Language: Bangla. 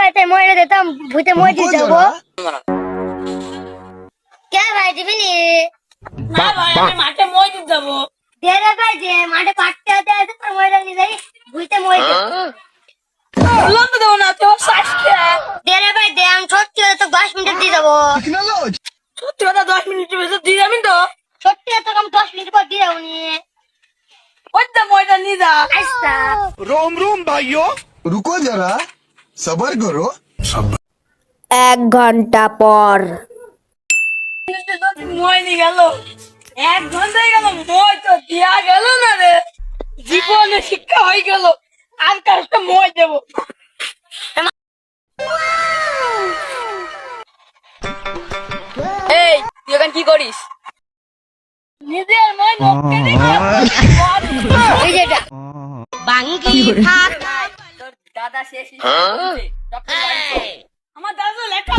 ভাইতে মরে দিতাম ভূতে মই দিয়ে যাবো কে ভাই দিবি নি না ভাই আমি মাঠে মই দিতে যাবো। দে রে ভাই যে মাঠে কাটতে আছে আছে তোর মই নিয়ে যাই ভূতে মই দে বললাম তো দেবো না তোর শাস্তি। দে রে ভাই দে আমি সত্যি কথা তো 10 মিনিট দিয়ে যাবো সত্যি কথা 10 মিনিটের ভেতর দিয়ে যাবি তো? সত্যি কথা আমি 10 মিনিট পর দিয়ে যাবো নি ওই তো ময়টা নিয়ে যা। আচ্ছা रोम रोम भाइयों रुको जरा सबर करो 1 ঘন্টা পর। মই নিয়ে গেল 1 ঘন্টায় গেল মই তো দিয়া গেল না রে। জীবনে শিক্ষা হয়ে গেল আর কাজটা মই দেবো। এই তুই এখন কি করিস? নিজের মই নককে দিবি এই যেটা বাঙ্গি থাক তোর দাদা শেষ আমার দাদা লেখা